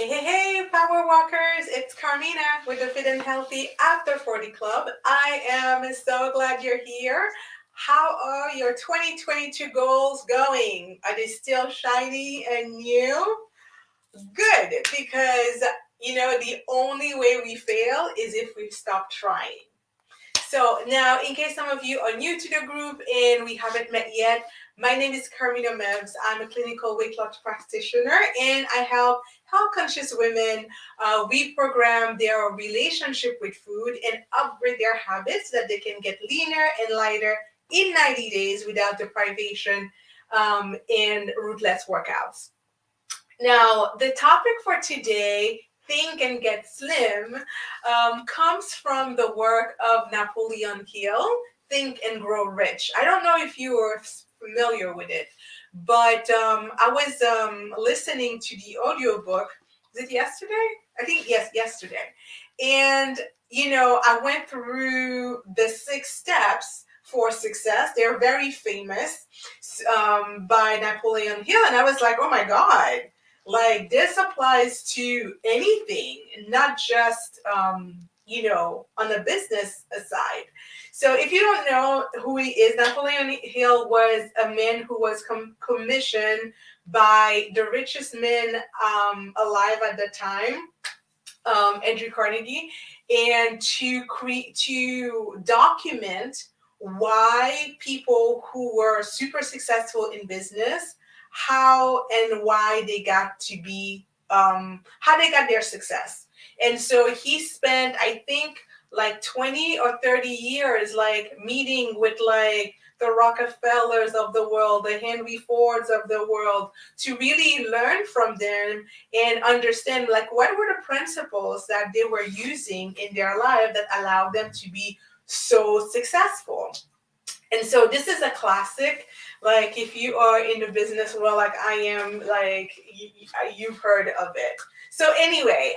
Hey, Power Walkers! It's Carmina with the Fit and Healthy After 40 Club. I am so glad you're here. How are your 2022 goals going? Are they still shiny and new? Good, because the only way we fail is if we stop trying. So now, in case some of you are new to the group and we haven't met yet, my name is Carmina Mebs. I'm a clinical weight loss practitioner and I help health conscious women reprogram their relationship with food and upgrade their habits so that they can get leaner and lighter in 90 days without deprivation and ruthless workouts. Now, the topic for today, Think and Get Slim, comes from the work of Napoleon Hill, Think and Grow Rich. I don't know if you are familiar with it, but I was listening to the audiobook. Was it yesterday? I think, yes, yesterday. And, I went through the 6 steps for success. They're very famous by Napoleon Hill. And I was like, oh my God, like this applies to anything, not just on the business side. So if you don't know who he is, Napoleon Hill was a man who was commissioned by the richest man alive at the time, Andrew Carnegie, and to document why people who were super successful in business, how and why they got to be, how they got their success. And so he spent, I think, like 20 or 30 years, like meeting with like the Rockefellers of the world, the Henry Fords of the world, to really learn from them and understand like what were the principles that they were using in their life that allowed them to be so successful. And so this is a classic. Like if you are in the business world, like I am, like you've heard of it. So anyway,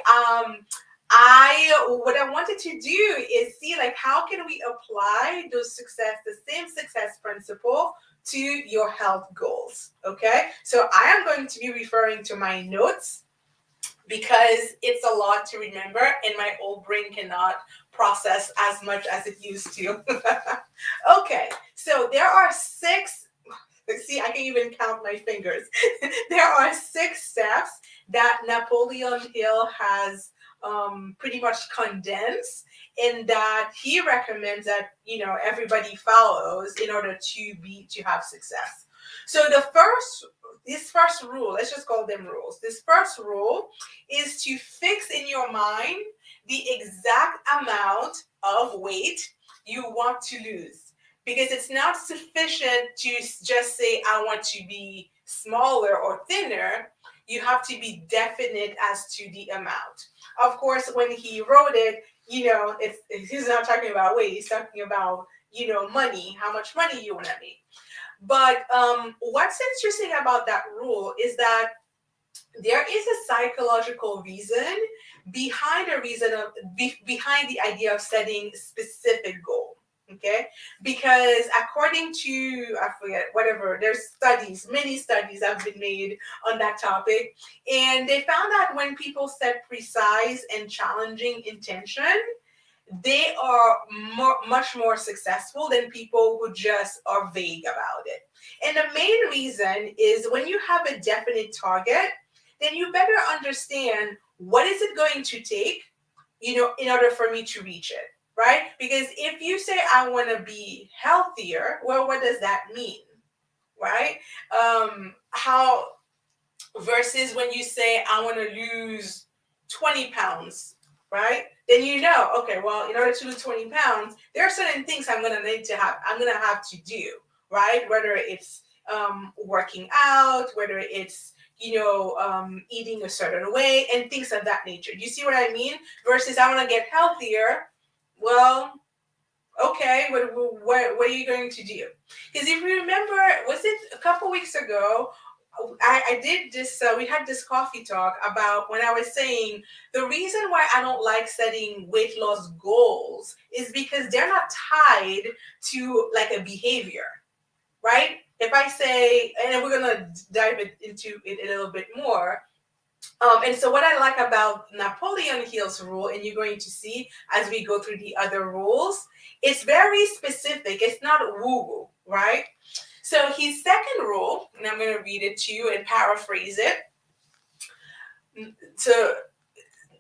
what I wanted to do is see like how can we apply the same success principle to your health goals. Okay, so I am going to be referring to my notes because it's a lot to remember and my old brain cannot process as much as it used to. Okay, so there are six. See, I can even count my fingers. There are 6 steps that Napoleon Hill has pretty much condensed, and that he recommends that everybody follows in order to have success. So this first rule, let's just call them rules. This first rule is to fix in your mind the exact amount of weight you want to lose, because it's not sufficient to just say I want to be smaller or thinner. You have to be definite as to the amount. Of course, when he wrote it, he's not talking about weight. He's talking about money, how much money you want to make. But what's interesting about that rule is that there is a psychological reason behind behind the idea of setting specific goal. Okay, because according to, I forget, whatever, there's studies, many studies have been made on that topic, and they found that when people set precise and challenging intention, they are much more successful than people who just are vague about it. And the main reason is when you have a definite target, then you better understand what is it going to take, in order for me to reach it, right? Because if you say I want to be healthier, well, what does that mean, right? How versus when you say I want to lose 20 pounds, right? Then okay, well, in order to lose 20 pounds, there are certain things I'm going to have to do, right? Whether it's working out, whether it's eating a certain way and things of that nature. Do you see what I mean? Versus I want to get healthier. Well, okay, what are you going to do? Because if you remember, was it a couple weeks ago, I did this, we had this coffee talk about when I was saying the reason why I don't like setting weight loss goals is because they're not tied to like a behavior, right? If I say, and we're going to dive into it a little bit more, And so what I like about Napoleon Hill's rule, and you're going to see as we go through the other rules, it's very specific. It's not woo-woo, right? So his second rule, and I'm going to read it to you and paraphrase it. So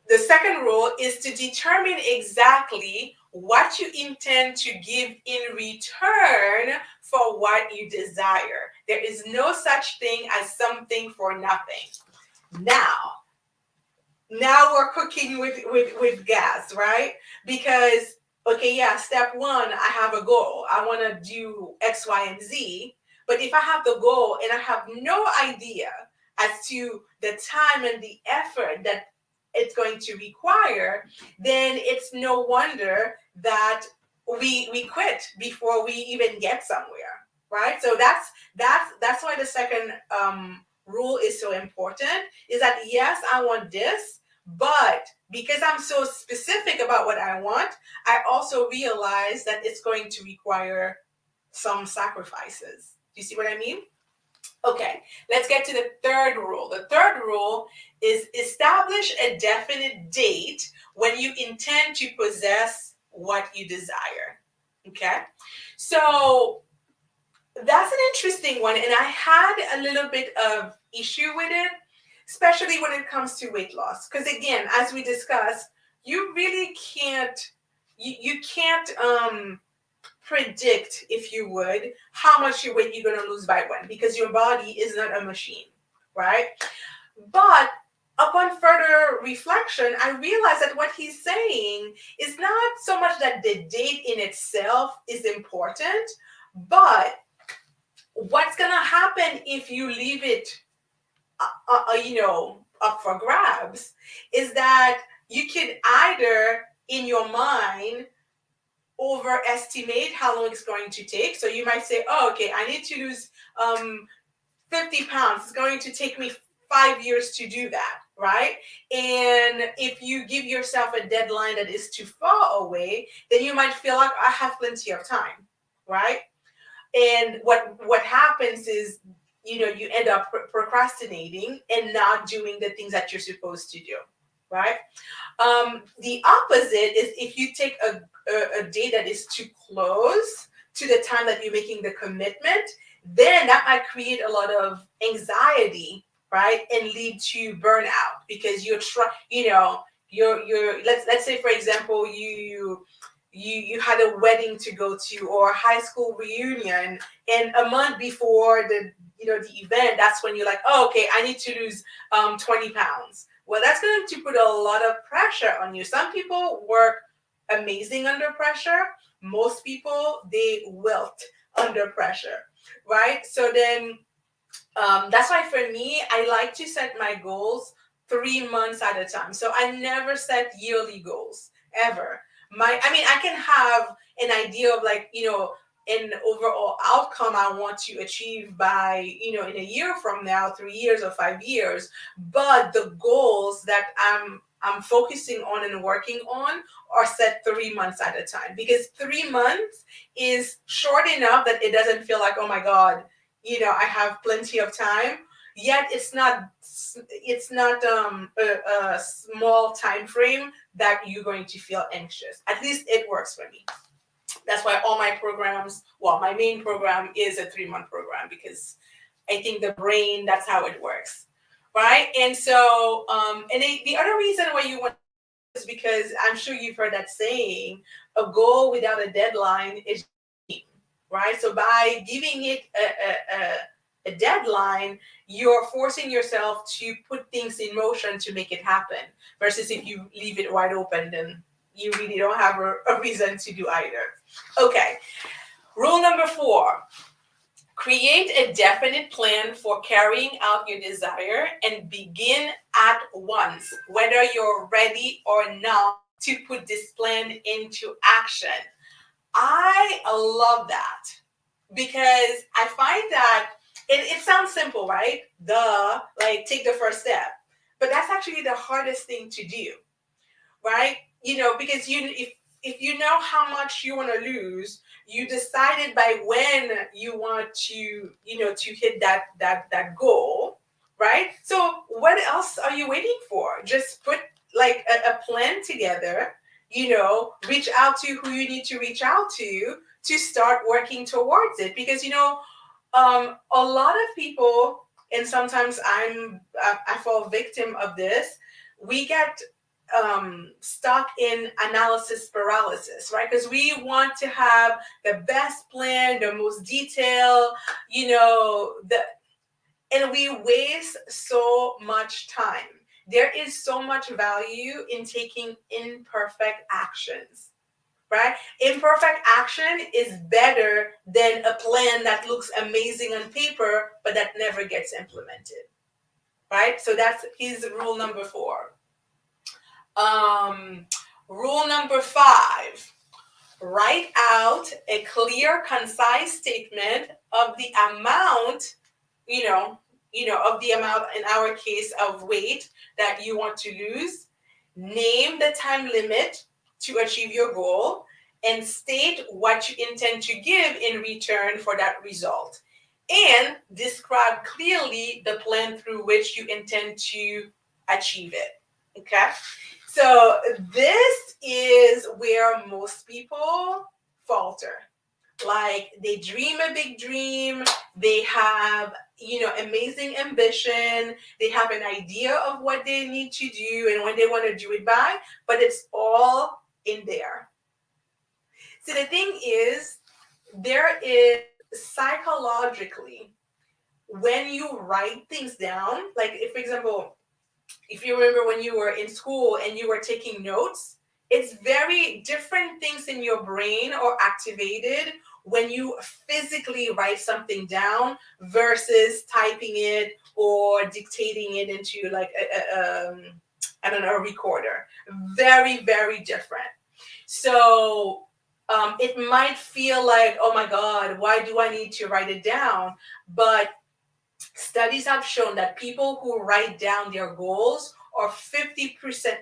the second rule is to determine exactly what you intend to give in return for what you desire. There is no such thing as something for nothing. Now we're cooking with gas, right? Because, okay, yeah, step one, I have a goal. I want to do X, Y, and Z. But if I have the goal and I have no idea as to the time and the effort that it's going to require, then it's no wonder that we quit before we even get somewhere, right? So that's why the second rule is so important, is that yes, I want this, but because I'm so specific about what I want, I also realize that it's going to require some sacrifices. Do you see what I mean? Okay, let's get to the third rule. The third rule is establish a definite date when you intend to possess what you desire. Okay, so that's an interesting one, and I had a little bit of issue with it, especially when it comes to weight loss. Because again, as we discussed, you really can't you can't predict, if you would, how much your weight you're going to lose by when, because your body is not a machine, right? But upon further reflection, I realized that what he's saying is not so much that the date in itself is important, but what's going to happen if you leave it up for grabs is that you could either in your mind overestimate how long it's going to take. So you might say, oh, okay, I need to lose 50 pounds. It's going to take me 5 years to do that, right? And if you give yourself a deadline that is too far away, then you might feel like I have plenty of time, right? And what happens is, you end up procrastinating and not doing the things that you're supposed to do, right? The opposite is if you take a day that is too close to the time that you're making the commitment, then that might create a lot of anxiety, right, and lead to burnout because let's say, for example, you had a wedding to go to or a high school reunion, and a month before the event, that's when you're like, oh, okay, I need to lose 20 pounds. Well, that's going to put a lot of pressure on you. Some people work amazing under pressure. Most people, they wilt under pressure, right? So then that's why for me, I like to set my goals 3 months at a time. So I never set yearly goals ever. I can have an idea of an overall outcome I want to achieve by, in a year from now, 3 years or 5 years. But the goals that I'm focusing on and working on are set 3 months at a time, because 3 months is short enough that it doesn't feel like, oh my God, I have plenty of time. Yet it's not a small time frame that you're going to feel anxious. At least it works for me. That's why all my programs, well, my main program is a 3-month program, because I think the brain, that's how it works, right? And so, the other reason why you want is because I'm sure you've heard that saying, a goal without a deadline is right? So by giving it a deadline, you're forcing yourself to put things in motion to make it happen. Versus if you leave it wide open, then you really don't have a reason to do either. Okay, rule number 4. Create a definite plan for carrying out your desire and begin at once, whether you're ready or not, to put this plan into action. I love that, because I find that it sounds simple, right? Take the first step. But that's actually the hardest thing to do, right? Because if you know how much you want to lose, you decided by when you want to hit that goal, right? So what else are you waiting for? Just put like a plan together, reach out to who you need to reach out to start working towards it. Because, a lot of people, and sometimes I fall victim of this, we get stuck in analysis paralysis, right? Because we want to have the best plan, the most detail, and we waste so much time. There is so much value in taking imperfect actions, right? Imperfect action is better than a plan that looks amazing on paper, but that never gets implemented, right? So that's his rule number 4. Rule number 5, write out a clear, concise statement of the amount, you know, of the amount, in our case, of weight that you want to lose. Name the time limit to achieve your goal and state what you intend to give in return for that result. And describe clearly the plan through which you intend to achieve it. Okay? So this is where most people falter. Like, they dream a big dream, they have, amazing ambition, they have an idea of what they need to do and when they want to do it by, but it's all in there. So the thing is, there is psychologically, when you write things down, like if, for example, if you remember when you were in school and you were taking notes, it's very different things in your brain are activated when you physically write something down versus typing it or dictating it into like I don't know, a recorder. Very, very different. So it might feel like, oh my God, why do I need to write it down? But studies have shown that people who write down their goals are 50%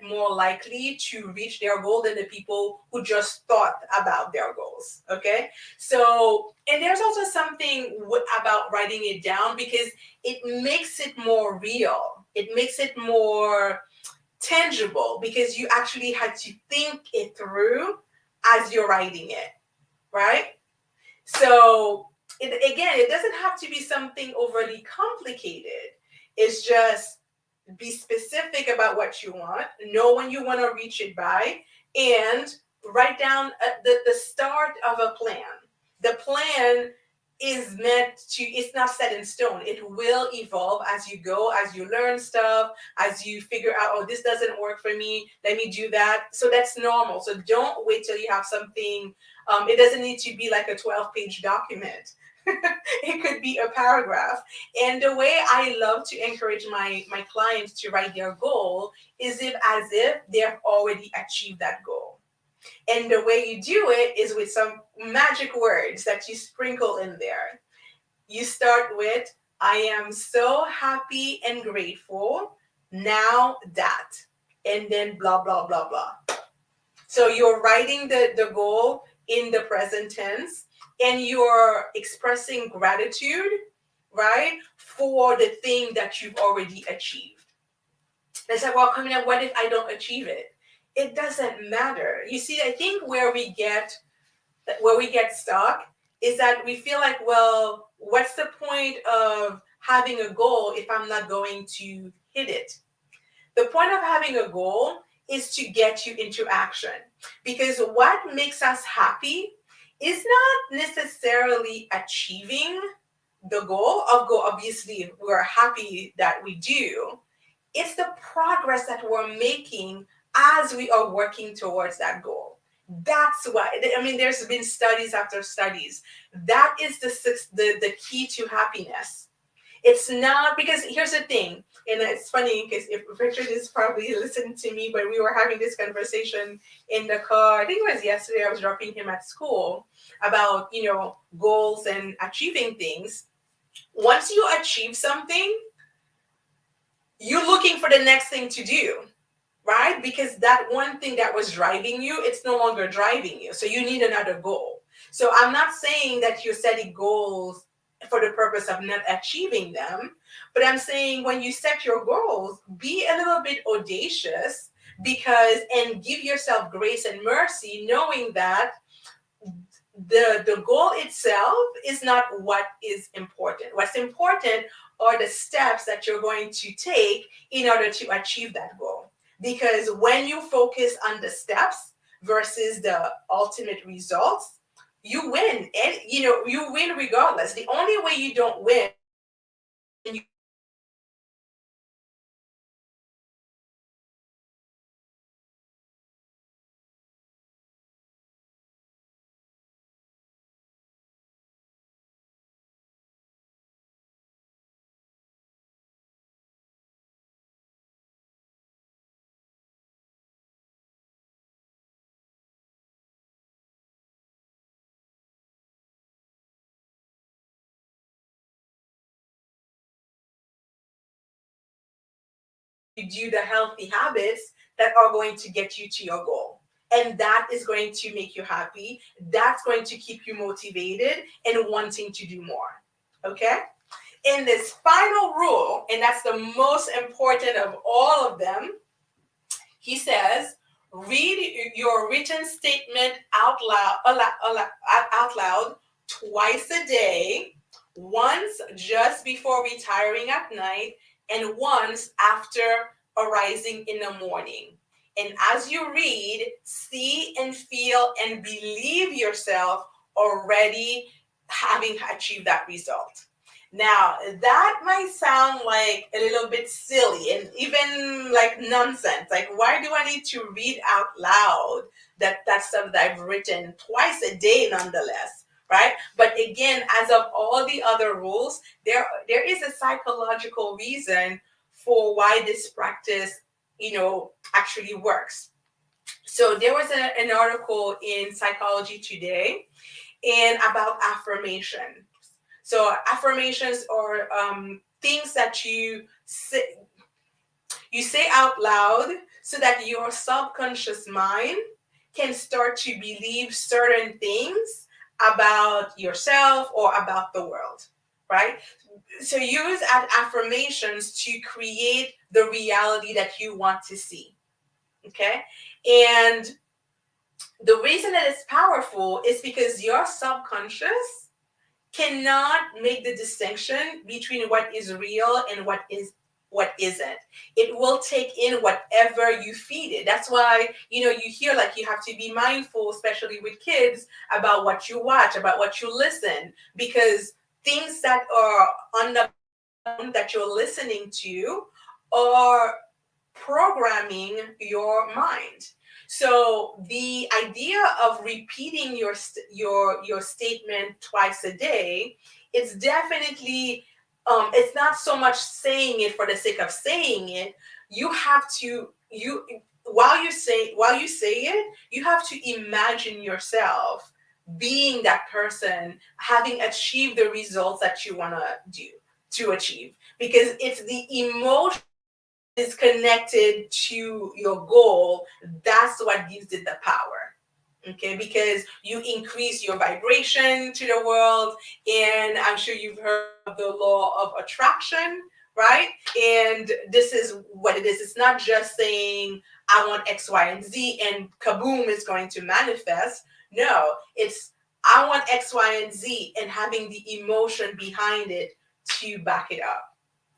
more likely to reach their goal than the people who just thought about their goals. Okay. So, and there's also something about writing it down, because it makes it more real. It makes it more tangible, because you actually had to think it through as you're writing it. Right. So, it doesn't have to be something overly complicated. It's just be specific about what you want, know when you want to reach it by, and write down the start of a plan. The plan is meant to, it's not set in stone. It will evolve as you go, as you learn stuff, as you figure out, oh, this doesn't work for me, let me do that. So that's normal. So don't wait till you have something. It doesn't need to be like a 12-page document. It could be a paragraph. And the way I love to encourage my clients to write their goal is as if they've already achieved that goal. And the way you do it is with some magic words that you sprinkle in there. You start with, I am so happy and grateful now that, and then blah, blah, blah, blah. So you're writing the goal in the present tense, and you're expressing gratitude, right, for the thing that you've already achieved. It's like, well, Carmina, what if I don't achieve it? It doesn't matter. You see, I think where we get stuck is that we feel like, well, what's the point of having a goal if I'm not going to hit it? The point of having a goal is to get you into action, because what makes us happy is not necessarily achieving the goal. Obviously, we're happy that we do. It's the progress that we're making as we are working towards that goal. That's why, I mean, there's been studies after studies. That is the key to happiness. It's not, because here's the thing, and it's funny because if Richard is probably listening to me, but we were having this conversation in the car. I think it was yesterday. I was dropping him at school about, goals and achieving things. Once you achieve something, you're looking for the next thing to do, right? Because that one thing that was driving you, it's no longer driving you. So you need another goal. So I'm not saying that you're setting goals for the purpose of not achieving them. But I'm saying when you set your goals, be a little bit audacious, and give yourself grace and mercy, knowing that the goal itself is not what is important. What's important are the steps that you're going to take in order to achieve that goal. Because when you focus on the steps versus the ultimate results, you win. And you win regardless. The only way you don't win, you do the healthy habits that are going to get you to your goal. And that is going to make you happy. That's going to keep you motivated and wanting to do more. Okay? In this final rule, and that's the most important of all of them, he says, read your written statement out loud twice a day, once just before retiring at night, and once after arising in the morning. And as you read, see and feel and believe yourself already having achieved that result. Now, that might sound like a little bit silly and even like nonsense. Like, why do I need to read out loud that stuff that I've written twice a day nonetheless, right? But again, as of all the other rules, there is a psychological reason for why this practice, actually works. So there was an article in Psychology Today and about affirmation. So affirmations are things that you say out loud so that your subconscious mind can start to believe certain things about yourself or about the world, right? So use affirmations to create the reality that you want to see, okay? And the reason that it's powerful is because your subconscious cannot make the distinction between what is real and what isn't. It will take in whatever you feed it. That's why you hear like you have to be mindful, especially with kids, about what you watch, about what you listen, because things that are on the that you're listening to are programming your mind. So the idea of repeating your statement twice a day, it's definitely it's not so much saying it for the sake of saying it. You have to while you say it, you have to imagine yourself being that person, having achieved the results that you want to achieve, because it's the emotion is connected to your goal. That's what gives it the power. Okay, because you increase your vibration to the world, and I'm sure you've heard of the law of attraction, right? And this is what it is. It's not just saying I want X, Y, and Z, and kaboom is going to manifest. No, it's I want X, Y, and Z, and having the emotion behind it to back it up.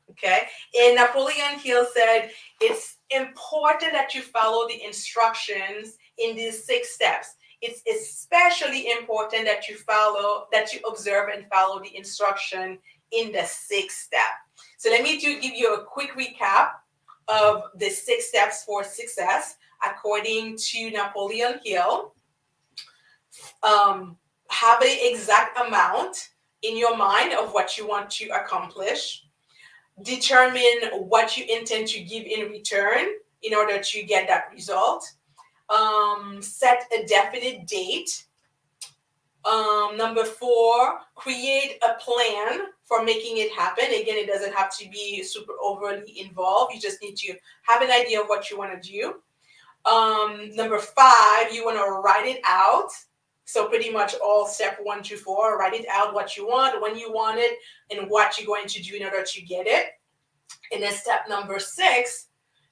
Okay, and Napoleon Hill said it's important that you follow the instructions in these 6 steps. It's especially important that you observe and follow the instruction in the 6th step. So let me give you a quick recap of the 6 steps for success according to Napoleon Hill. Have an exact amount in your mind of what you want to accomplish. Determine what you intend to give in return in order to get that result. Set a definite date. Number 4, create a plan for making it happen. Again, it doesn't have to be super overly involved. You just need to have an idea of what you want to do. Number 5, you want to write it out. So pretty much all step 1 to 4, write it out what you want, when you want it, and what you're going to do in order to get it. And then step number 6,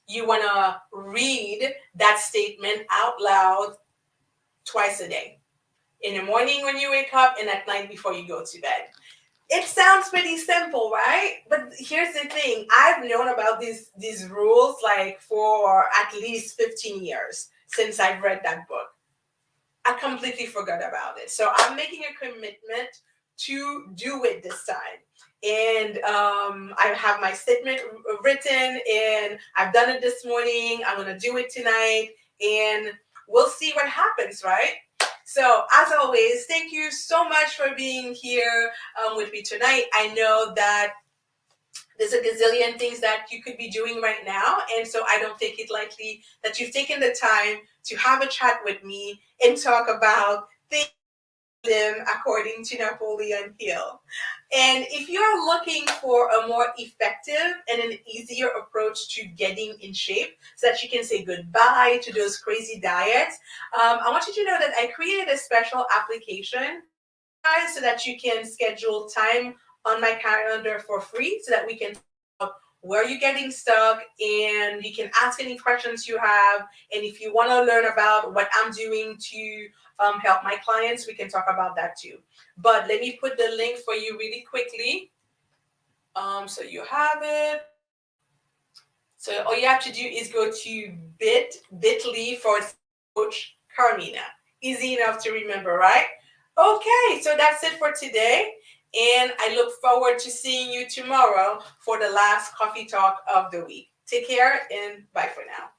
you want to read that statement out loud twice a day. In the morning when you wake up and at night before you go to bed. It sounds pretty simple, right? But here's the thing. I've known about these rules like for at least 15 years since I've read that book. I completely forgot about it. So I'm making a commitment to do it this time. And I have my statement written and I've done it this morning. I'm going to do it tonight and we'll see what happens, right? So as always, thank you so much for being here with me tonight. I know that there's a gazillion things that you could be doing right now. And so I don't take it lightly that you've taken the time to have a chat with me and talk about things according to Napoleon Hill. And if you're looking for a more effective and an easier approach to getting in shape so that you can say goodbye to those crazy diets, I want you to know that I created a special application guys so that you can schedule time on my calendar for free so that we can talk about where you're getting stuck and you can ask any questions you have. And if you want to learn about what I'm doing to help my clients, we can talk about that too. But let me put the link for you really quickly. So you have it. So all you have to do is go to bit.ly / coach Carmina. Easy enough to remember, right? Okay, so that's it for today. And I look forward to seeing you tomorrow for the last coffee talk of the week. Take care and bye for now.